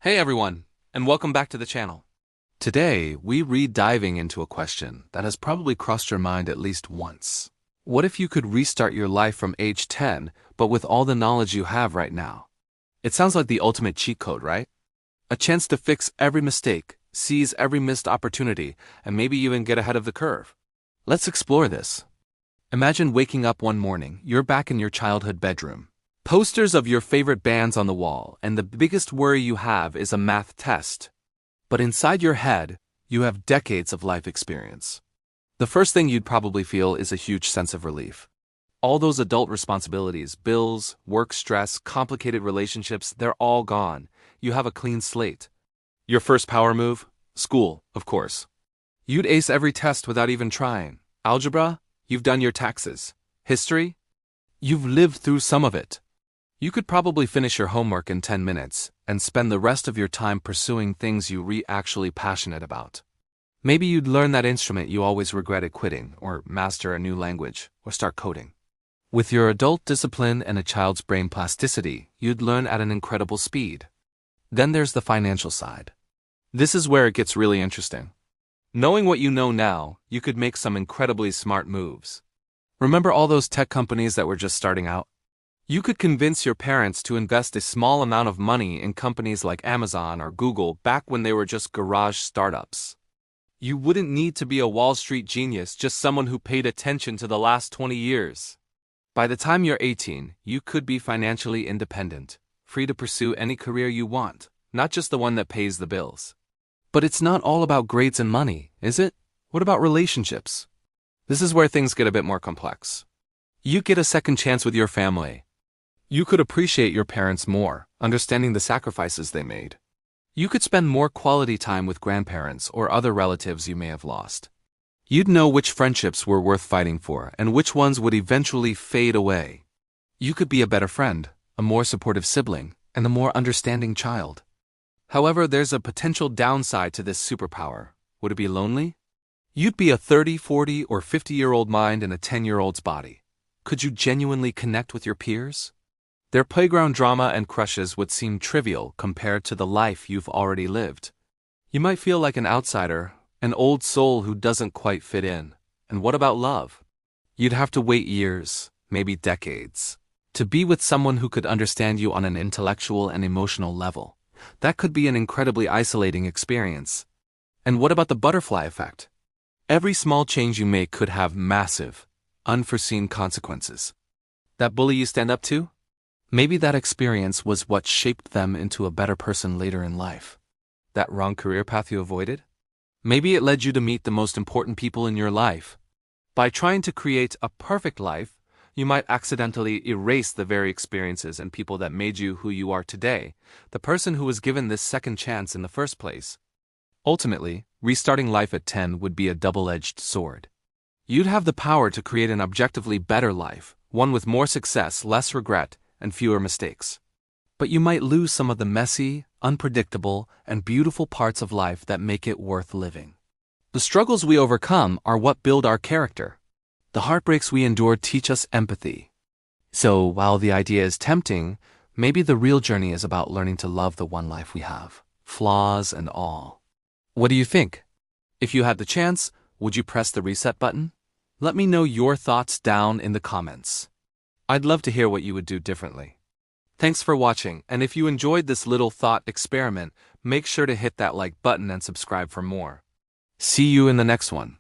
Hey everyone, and welcome back to the channel. Today, we re-diving into a question that has probably crossed your mind at least once. What if you could restart your life from age 10, but with all the knowledge you have right now? It sounds like the ultimate cheat code, right? A chance to fix every mistake, seize every missed opportunity, and maybe even get ahead of the curve. Let's explore this. Imagine waking up one morning, you're back in your childhood bedroom. Posters of your favorite bands on the wall, and the biggest worry you have is a math test. But inside your head, you have decades of life experience. The first thing you'd probably feel is a huge sense of relief. All those adult responsibilities, bills, work stress, complicated relationships, they're all gone. You have a clean slate. Your first power move? School, of course. You'd ace every test without even trying. Algebra? You've done your taxes. History? You've lived through some of it. You could probably finish your homework in 10 minutes and spend the rest of your time pursuing things you actually passionate about. Maybe you'd learn that instrument you always regretted quitting, or master a new language, or start coding. With your adult discipline and a child's brain plasticity, you'd learn at an incredible speed. Then there's the financial side. This is where it gets really interesting. Knowing what you know now, you could make some incredibly smart moves. Remember all those tech companies that were just starting out? You could convince your parents to invest a small amount of money in companies like Amazon or Google back when they were just garage startups. You wouldn't need to be a Wall Street genius, just someone who paid attention to the last 20 years. By the time you're 18, you could be financially independent, free to pursue any career you want, not just the one that pays the bills. But it's not all about grades and money, is it? What about relationships? This is where things get a bit more complex. You get a second chance with your family. You could appreciate your parents more, understanding the sacrifices they made. You could spend more quality time with grandparents or other relatives you may have lost. You'd know which friendships were worth fighting for and which ones would eventually fade away. You could be a better friend, a more supportive sibling, and a more understanding child. However, there's a potential downside to this superpower. Would it be lonely? You'd be a 30, 40, or 50-year-old mind in a 10-year-old's body. Could you genuinely connect with your peers? Their playground drama and crushes would seem trivial compared to the life you've already lived. You might feel like an outsider, an old soul who doesn't quite fit in. And what about love? You'd have to wait years, maybe decades, to be with someone who could understand you on an intellectual and emotional level. That could be an incredibly isolating experience. And what about the butterfly effect? Every small change you make could have massive, unforeseen consequences. That bully you stand up to? Maybe that experience was what shaped them into a better person later in life. That wrong career path you avoided? Maybe it led you to meet the most important people in your life. By trying to create a perfect life, you might accidentally erase the very experiences and people that made you who you are today, the person who was given this second chance in the first place. Ultimately, restarting life at 10 would be a double-edged sword. You'd have the power to create an objectively better life, one with more success, less regret, and fewer mistakes. But you might lose some of the messy, unpredictable, and beautiful parts of life that make it worth living. The struggles we overcome are what build our character. The heartbreaks we endure teach us empathy. So, while the idea is tempting, maybe the real journey is about learning to love the one life we have, flaws and all. What do you think? If you had the chance, would you press the reset button? Let me know your thoughts down in the comments. I'd love to hear what you would do differently. Thanks for watching, and if you enjoyed this little thought experiment, make sure to hit that like button and subscribe for more. See you in the next one.